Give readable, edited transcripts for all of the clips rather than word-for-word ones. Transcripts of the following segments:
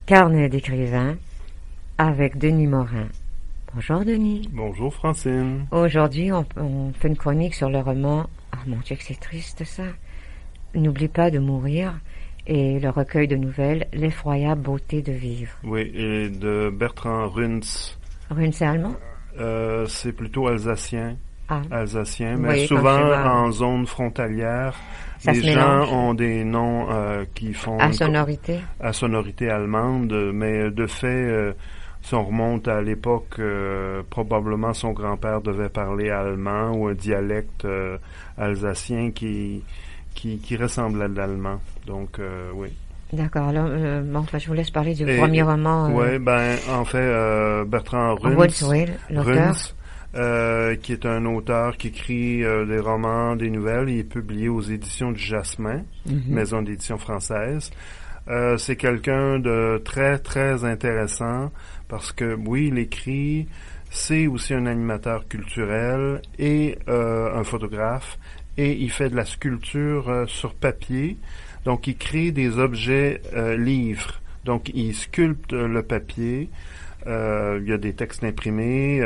Carnet d'écrivain avec Denis Morin. Bonjour Denis. Bonjour Francine. Aujourd'hui, on fait une chronique sur le roman. Ah mon Dieu, que c'est triste ça. N'oublie pas de mourir et le recueil de nouvelles L'effroyable beauté de vivre. Oui, et de Bertrand Runs. Runs, c'est allemand? C'est plutôt alsacien. Alsacien, mais voyez, souvent en zone frontalière. Ça les se gens mélange. ont des noms qui font À sonorité. à sonorité allemande, mais de fait, si on remonte à l'époque, probablement son grand-père devait parler allemand ou un dialecte alsacien qui ressemble à l'allemand. Donc, oui. D'accord, alors je vous laisse parler du premier roman. Oui, en fait, Bertrand Runs, l'auteur. Qui est un auteur qui écrit des romans, des nouvelles. Il est publié aux éditions du Jasmin, maison d'édition française. C'est quelqu'un de très, très intéressant parce que, oui, il écrit, c'est aussi un animateur culturel et un photographe, et il fait de la sculpture sur papier. Donc, il crée des objets livres. Donc, il sculpte le papier. Il y a des textes imprimés,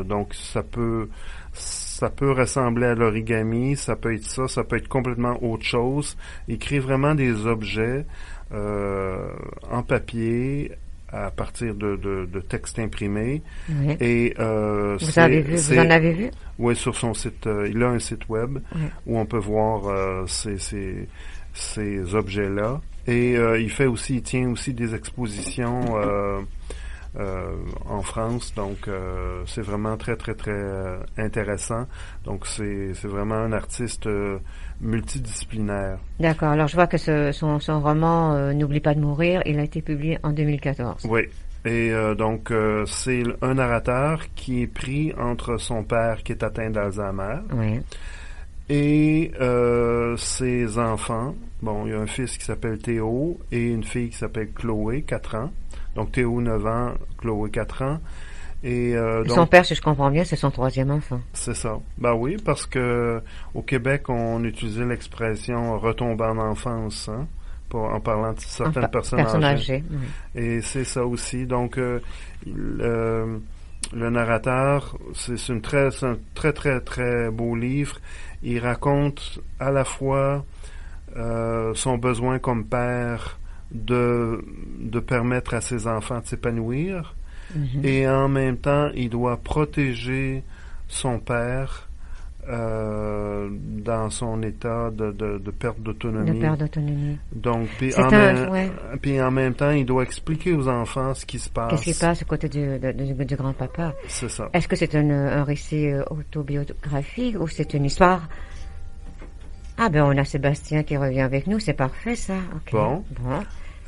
donc ça peut ressembler à l'origami, ça peut être ça peut être complètement autre chose. Il crée vraiment des objets en papier à partir de textes imprimés. Oui. Et vous en avez vu? Oui, sur son site, il a un site web où on peut voir ces objets-là. Et il tient aussi des expositions en France, donc c'est vraiment très très très intéressant. Donc c'est vraiment un artiste multidisciplinaire. D'accord. Alors je vois que son roman N'oublie pas de mourir, il a été publié en 2014. Oui. Et donc c'est un narrateur qui est pris entre son père qui est atteint d'Alzheimer et ses enfants. Bon, il y a un fils qui s'appelle Théo et une fille qui s'appelle Chloé, 4 ans. Donc Théo, 9 ans, Chloé, 4 ans. Et donc, son père, si je comprends bien, c'est son 3e enfant. C'est ça. Ben oui, parce que au Québec, on utilisait l'expression retomber en enfance, hein, en parlant de certaines personnes âgées. Oui. Et c'est ça aussi. Donc le narrateur, c'est un très très très beau livre. Il raconte à la fois son besoin comme père de permettre à ses enfants de s'épanouir, et en même temps, il doit protéger son père dans son état de perte d'autonomie. De perte d'autonomie. Donc, puis en même temps, il doit expliquer aux enfants ce qui se passe. Qu'est-ce qui se passe à côté du grand-papa? C'est ça. Est-ce que c'est un récit autobiographique ou c'est une histoire? Ah ben on a Sébastien qui revient avec nous, c'est parfait ça. Okay. Bon.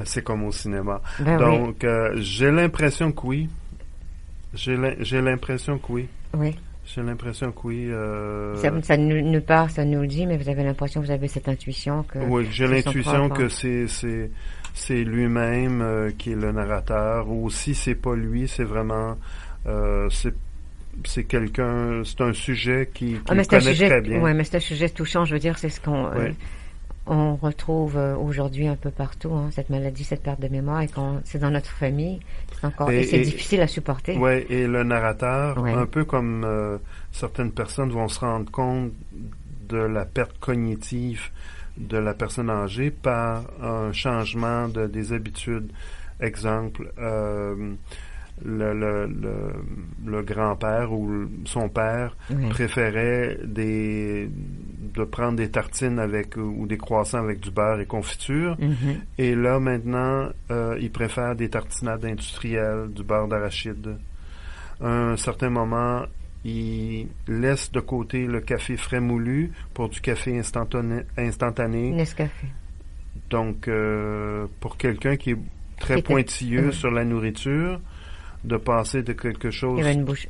C'est comme au cinéma. Ben donc j'ai l'impression que oui. J'ai l'impression que oui. Oui. J'ai l'impression que oui. Ça nous le dit, mais vous avez l'impression que vous avez cette intuition que. Oui, j'ai l'intuition que c'est lui-même qui est le narrateur, ou si c'est pas lui, c'est vraiment c'est quelqu'un, c'est un sujet qui connaît très bien. Oui, mais c'est un sujet touchant, je veux dire, c'est ce qu'on on retrouve aujourd'hui un peu partout, hein, cette maladie, cette perte de mémoire, et c'est dans notre famille, c'est difficile à supporter. Oui, et le narrateur, un peu comme certaines personnes vont se rendre compte de la perte cognitive de la personne âgée par un changement des habitudes. Exemple, le grand-père ou son père préférait de prendre des tartines ou des croissants avec du beurre et confiture, et là maintenant il préfère des tartinades industrielles, du beurre d'arachide. À un certain moment, il laisse de côté le café frais moulu pour du café instantané. Nescafé. Donc pour quelqu'un qui est très pointilleux sur la nourriture, de passer de quelque chose... Il a une bouche,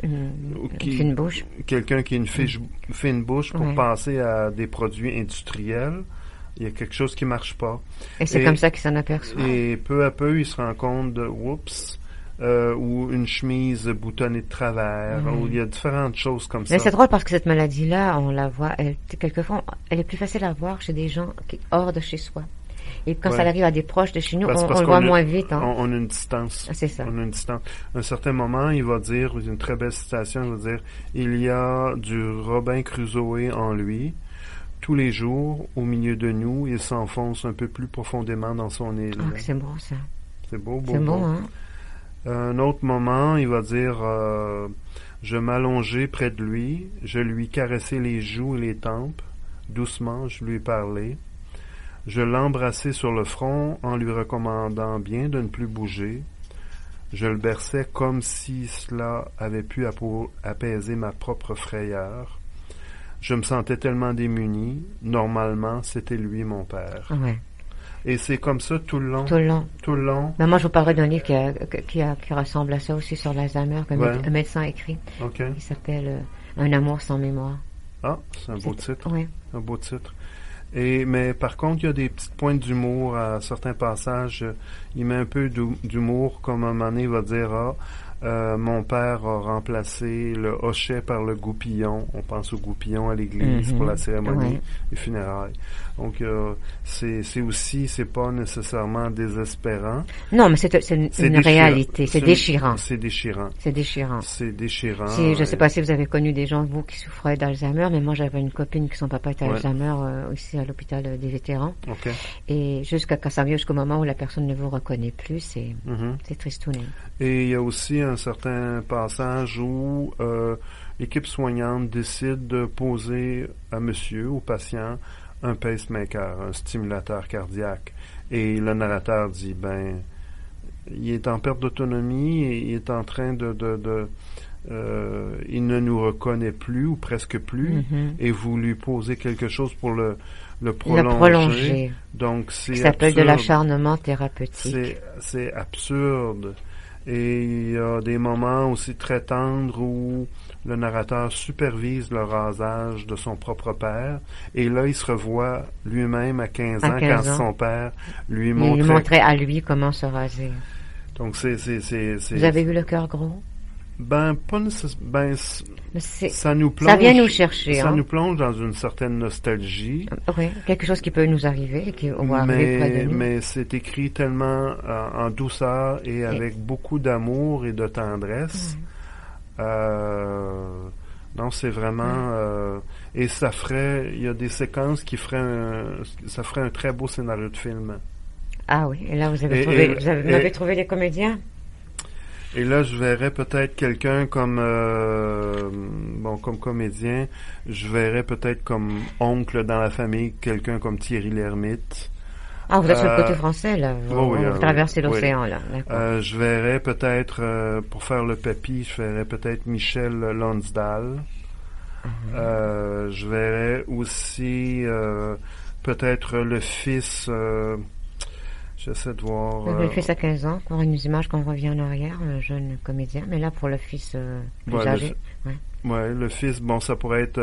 fine bouche. Quelqu'un qui a une fine bouche pour passer à des produits industriels, il y a quelque chose qui marche pas. Et c'est comme ça qu'il s'en aperçoit. Et peu à peu, il se rend compte de, ou une chemise boutonnée de travers, ou il y a différentes choses comme ça. Mais c'est drôle parce que cette maladie-là, on la voit, quelquefois, elle est plus facile à voir chez des gens hors de chez soi. Et quand ça arrive à des proches de chez nous, parce on le voit moins vite. Hein. On a une distance. C'est ça. On a une distance. À un certain moment, il va dire, une très belle citation, il va dire, il y a du Robin Crusoe en lui. Tous les jours, au milieu de nous, il s'enfonce un peu plus profondément dans son île. Ah, c'est beau, ça. C'est beau. C'est beau, hein. Un autre moment, il va dire, je m'allongeai près de lui, je lui caressai les joues et les tempes. Doucement, je lui parlais. Je l'embrassai sur le front en lui recommandant bien de ne plus bouger. Je le berçais comme si cela avait pu apaiser ma propre frayeur. Je me sentais tellement démuni. Normalement, c'était lui, mon père. Ouais. Et c'est comme ça tout le long. Tout le long. Mais moi, je vous parlerai d'un livre qui ressemble à ça aussi sur l'Alzheimer, qu'un médecin a écrit. Okay. Il s'appelle Un amour sans mémoire. Ah, c'est un beau titre. Oui. Un beau titre. Mais par contre, il y a des petites pointes d'humour à certains passages. Il met un peu d'humour, comme un moment donné, il va dire, mon père a remplacé le hochet par le goupillon. On pense au goupillon à l'église pour la cérémonie des funérailles. Donc, c'est pas nécessairement désespérant. Non, mais c'est une réalité. C'est déchirant. C'est déchirant. C'est déchirant. C'est déchirant. Je ne sais pas si vous avez connu des gens, vous, qui souffraient d'Alzheimer, mais moi, j'avais une copine qui son papa était Alzheimer ici à l'hôpital des vétérans. Okay. Et quand ça vient jusqu'au moment où la personne ne vous reconnaît plus, c'est tristouné. Et il y a aussi un certain passage où l'équipe soignante décide de poser à monsieur, au patient, un pacemaker, un stimulateur cardiaque. Et le narrateur dit, il est en perte d'autonomie et il est en train il ne nous reconnaît plus ou presque plus, et vous lui posez quelque chose pour le prolonger. Donc, c'est ça s'appelle de l'acharnement thérapeutique. C'est absurde. Et il y a des moments aussi très tendres où le narrateur supervise le rasage de son propre père. Et là, il se revoit lui-même à 15 ans quand son père lui montrait à lui comment se raser. Donc, Vous avez eu le cœur gros? Pas nécessairement. Ça nous plonge. Ça vient nous chercher. Ça nous plonge dans une certaine nostalgie. Oui, quelque chose qui peut nous arriver et qui va arriver près de nous. Mais c'est écrit tellement en douceur et avec beaucoup d'amour et de tendresse. Non, c'est vraiment. Et il y a des séquences ça ferait un très beau scénario de film. Ah oui, et là vous avez trouvé les comédiens? Et là, je verrais peut-être quelqu'un comme comédien, je verrais peut-être comme oncle dans la famille, quelqu'un comme Thierry Lhermitte. Ah, vous êtes sur le côté français, là. Vous traversez l'océan, là. Je verrais peut-être, pour faire le papy, je verrais peut-être Michel Lonsdal. Je verrais aussi peut-être le fils... J'essaie de voir... Le fils à 15 ans, pour une image qu'on revient en arrière, un jeune comédien. Mais là, pour le fils plus âgé. Le fils, ça pourrait être...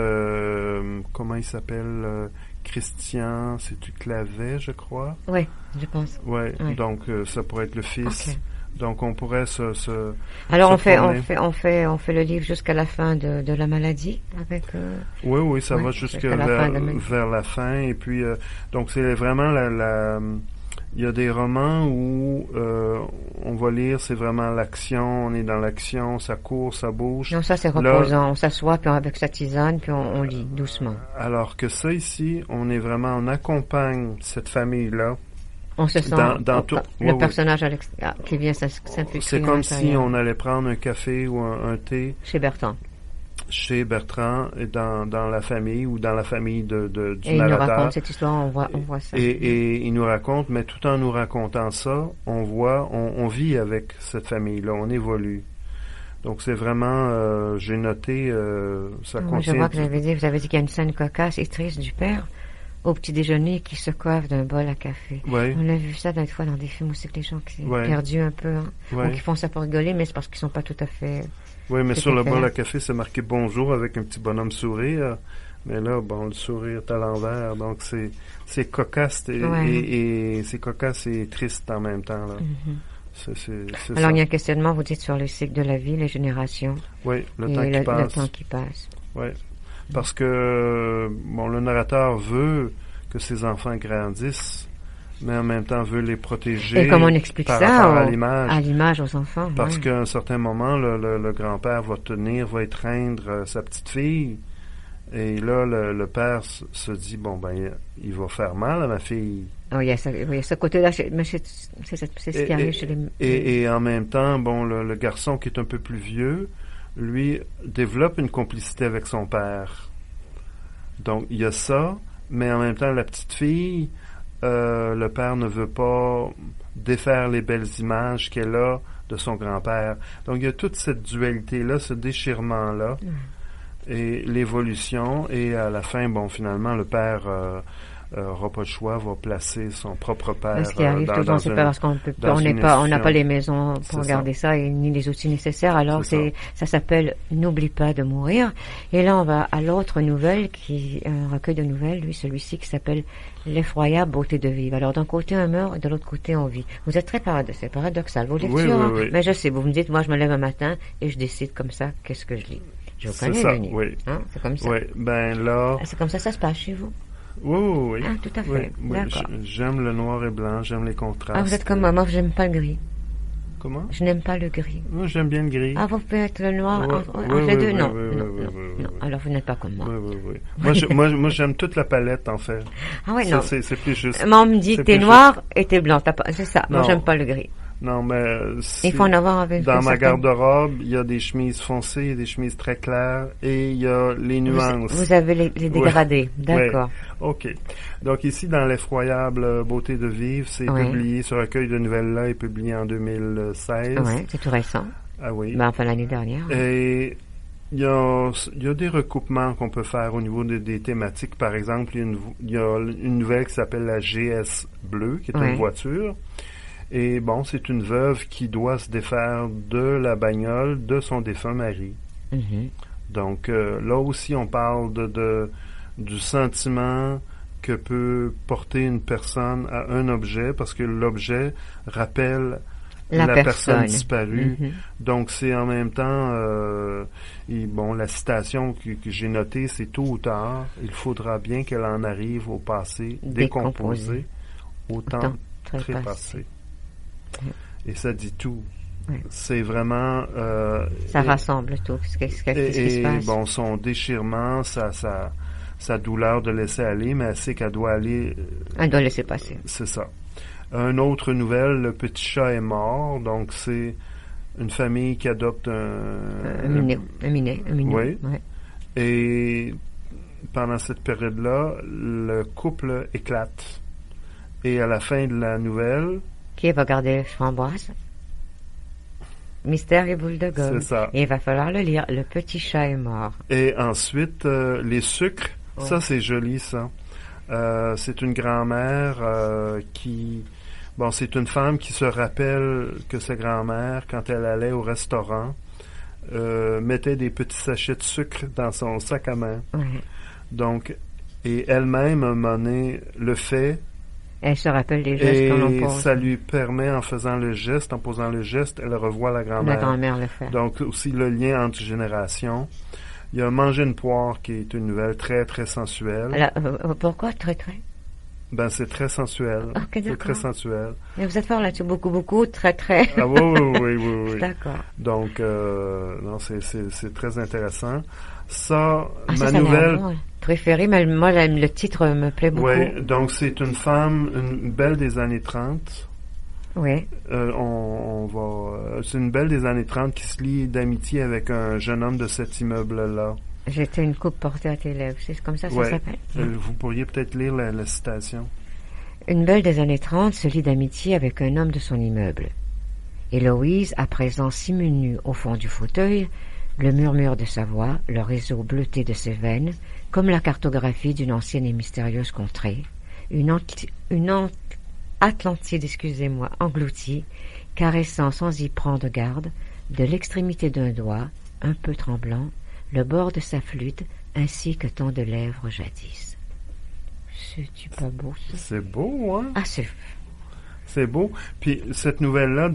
comment il s'appelle Christian, c'est-tu Clavet, je crois? Oui, je pense. Oui, donc ça pourrait être le fils. Okay. Donc on pourrait Alors on fait le livre jusqu'à la fin de la maladie avec. Oui, ça va vers la fin et puis donc c'est vraiment il y a des romans où on va lire, c'est vraiment l'action, on est dans l'action, ça court, ça bouge. Non, ça c'est reposant, on s'assoit puis avec sa tisane puis on lit doucement. Alors que ça ici, on accompagne cette famille-là. On se sent le personnage qui vient s'infiltrer. C'est comme si on allait prendre un café ou un thé. Chez Bertrand, dans la famille ou dans la famille du narrateur. Et il nous raconte cette histoire, on voit ça. Et il nous raconte, mais tout en nous racontant ça, on vit avec cette famille-là, on évolue. Donc c'est vraiment, j'ai noté, ça contient... Je vois que vous avez dit qu'il y a une scène cocasse et triste du père au petit déjeuner qui se coiffe d'un bol à café. Ouais. On a vu ça des fois dans des films aussi, que les gens qui sont perdus un peu, ou qui font ça pour rigoler, mais c'est parce qu'ils sont pas tout à fait... Oui, mais sur le bol à café, c'est marqué bonjour avec un petit bonhomme sourire. Mais là, le sourire est à l'envers. Donc, c'est cocasse et c'est cocasse et triste en même temps, là. C'est alors, il y a un questionnement, vous dites, sur le cycle de la vie, les générations. Oui, le temps qui passe. Oui. Parce que, le narrateur veut que ses enfants grandissent mais en même temps veut les protéger. Et comment on explique par ça rapport à l'image aux enfants? Parce qu'à un certain moment, le grand-père va étreindre sa petite fille. Et là, le père se dit, bon, ben, il va faire mal à ma fille. Oui, il y a ce côté-là, mais c'est ce qui arrive chez les... Et en même temps, bon, le garçon qui est un peu plus vieux, lui, développe une complicité avec son père. Donc, il y a ça, mais en même temps, la petite fille, le père ne veut pas défaire les belles images qu'elle a de son grand-père. Donc, il y a toute cette dualité-là, ce déchirement-là, et l'évolution, et à la fin, bon, finalement, le père n'aura pas le choix, va placer son propre père ce qui arrive souvent, c'est pas parce on n'a pas les maisons pour regarder ça, et ni les outils nécessaires. Alors ça s'appelle N'oublie pas de mourir. Et là, on va à l'autre nouvelle, qui est un recueil de nouvelles, celui-ci qui s'appelle L'effroyable beauté de vivre. Alors d'un côté on meurt et de l'autre côté on vit. Vous êtes très c'est paradoxal vos lectures, oui. Mais je sais, vous me dites, moi je me lève un matin et je décide comme ça qu'est-ce que je lis. Je connais le livre. Oui. Hein, c'est comme ça. Oui, ben là. C'est comme ça se passe chez vous. Oui. Ah, tout à fait. Oui. D'accord. J'aime le noir et blanc, j'aime les contrastes. Ah, vous êtes comme moi, j'aime pas le gris. Comment? Je n'aime pas le gris. Moi, j'aime bien le gris. Ah, vous pouvez être le noir entre les deux? Non. Alors, vous n'êtes pas comme moi. Oui. Moi, j'aime toute la palette, en fait. Ah oui, non. C'est plus juste. Moi, on me dit, t'es noir et t'es blanc. C'est ça. Moi, j'aime pas le gris. Non, mais il faut en avoir avec dans ma garde-robe, il y a des chemises foncées, il y a des chemises très claires et il y a les nuances. Vous avez les dégradés, d'accord. Oui. OK. Donc ici, dans l'effroyable beauté de vivre, c'est publié, ce recueil de nouvelles-là est publié en 2016. Oui, c'est tout récent. Ah oui. Ben, enfin, l'année dernière. Et il y a des recoupements qu'on peut faire au niveau des thématiques. Par exemple, il y a une nouvelle qui s'appelle la GS Bleue, qui est une voiture. Et bon, c'est une veuve qui doit se défaire de la bagnole de son défunt mari. Mm-hmm. Donc là aussi, on parle du sentiment que peut porter une personne à un objet, parce que l'objet rappelle la personne disparue. Mm-hmm. Donc c'est en même temps, la citation que j'ai notée, c'est tôt ou tard, il faudra bien qu'elle en arrive au passé décomposé, au temps trépassé. Et ça dit tout. Oui. C'est vraiment... ça rassemble tout. Qu'est-ce qui se passe? Bon, son déchirement, sa douleur de laisser aller, mais elle sait qu'elle doit aller... Elle doit laisser passer. C'est ça. Une autre nouvelle, le petit chat est mort. Donc, c'est une famille qui adopte un minet. Oui. Et pendant cette période-là, le couple éclate. Et à la fin de la nouvelle... Qui va garder Framboise? Mystère et boule de gomme. C'est ça. Et il va falloir le lire. Le petit chat est mort. Et ensuite, les sucres. Ouais. Ça, c'est joli, ça. C'est une grand-mère qui... Bon, c'est une femme qui se rappelle que sa grand-mère, quand elle allait au restaurant, mettait des petits sachets de sucre dans son sac à main. Ouais. Donc, et elle-même, à un moment donné, le fait... Elle se rappelle des gestes qu'on pose. pose. Ça lui permet, en posant le geste, elle revoit la grand-mère. La grand-mère le fait. Donc, aussi le lien entre générations. Il y a Manger une poire, qui est une nouvelle très, très sensuelle. Alors, pourquoi très? Ben, c'est très sensuel. Okay, c'est très sensuel. Mais vous êtes fort là-dessus, beaucoup, très. Ah oui. D'accord. Donc, non, c'est très intéressant. Ça, ma nouvelle... préférée, mais moi, le titre me plaît beaucoup. Oui, donc c'est une femme, une belle des années 30. Oui. C'est une belle des années 30 qui se lie d'amitié avec un jeune homme de cet immeuble-là. J'étais une coupe portée à tes lèvres, c'est comme ça que ça s'appelle. Vous pourriez peut-être lire la citation. Une belle des années 30 se lie d'amitié avec un homme de son immeuble. Héloïse, à présent simule au fond du fauteuil, le murmure de sa voix, le réseau bleuté de ses veines, comme la cartographie d'une ancienne et mystérieuse contrée, une Atlantide, engloutie, caressant sans y prendre garde, de l'extrémité d'un doigt, un peu tremblant, le bord de sa flûte, ainsi que tant de lèvres jadis. C'est-tu pas beau, ça? C'est beau, hein? Ah, c'est... C'est beau. Puis cette nouvelle-là,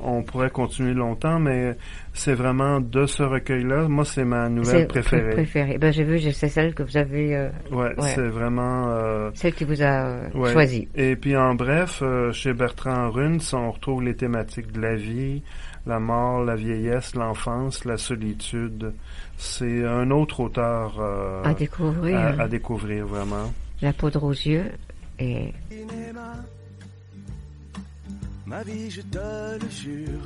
on pourrait continuer longtemps, mais c'est vraiment de ce recueil-là. Moi, c'est ma nouvelle préférée. Ben, j'ai vu, c'est celle que vous avez... ouais, c'est vraiment... celle qui vous a choisie. Et puis en bref, chez Bertrand Runs, on retrouve les thématiques de la vie, la mort, la vieillesse, l'enfance, la solitude. C'est un autre auteur à découvrir. À découvrir, vraiment. La poudre aux yeux et... Ma vie, je te le jure,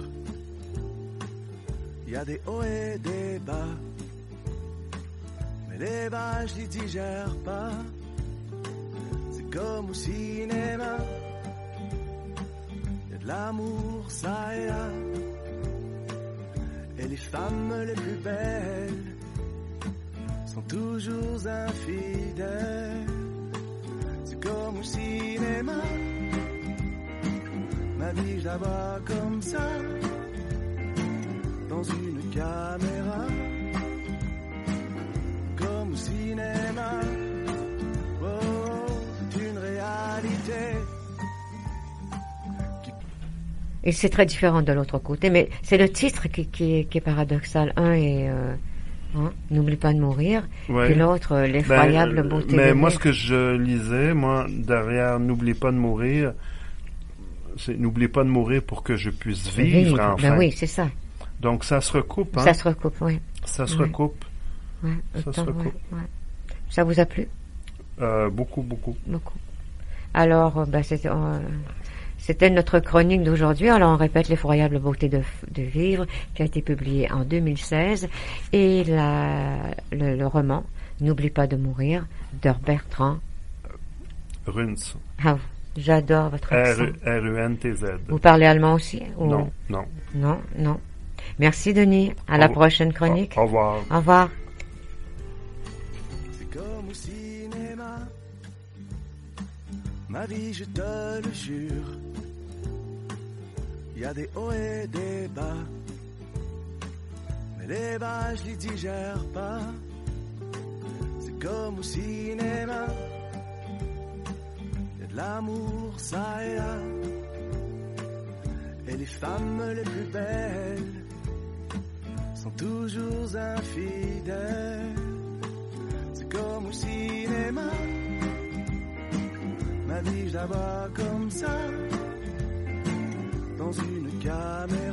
il y a des hauts et des bas, mais les bas, je les digère pas. C'est comme au cinéma, il y a de l'amour, ça et là, et les femmes les plus belles sont toujours infidèles. C'est comme au cinéma. Ma vie, je la vois comme ça, dans une caméra, comme au cinéma. Oh, c'est une réalité. Et c'est très différent de l'autre côté, mais c'est le titre qui est paradoxal. Un est N'oublie pas de mourir, ouais. Et l'autre, l'effroyable beauté de Mais moi, vivre. ce que je lisais, derrière N'oublie pas de mourir, c'est N'oublie pas de mourir pour que je puisse vivre enfin. Ben oui, c'est ça. Donc ça se recoupe, hein? Ça se recoupe, oui. Ça se recoupe. Ouais, ça se recoupe. Ouais. Ça vous a plu? Beaucoup, beaucoup. Beaucoup. Alors, c'était notre chronique d'aujourd'hui. Alors, on répète l'effroyable beauté de vivre, qui a été publié en 2016, et le roman N'oublie pas de mourir de Bertrand Runs. Ah, j'adore votre accent. R-U-N-T-Z. Vous parlez allemand aussi? Non. Non. Merci, Denis. À la prochaine chronique. Au revoir. Au revoir. C'est comme au cinéma. Ma vie, je te le jure. Il y a des hauts et des bas. Mais les bas, je les digère pas. C'est comme au cinéma. Il y a de l'amour, ça et là. Et les femmes les plus belles sont toujours infidèles. C'est comme au cinéma. Ma vie, je la vois comme ça, dans une caméra.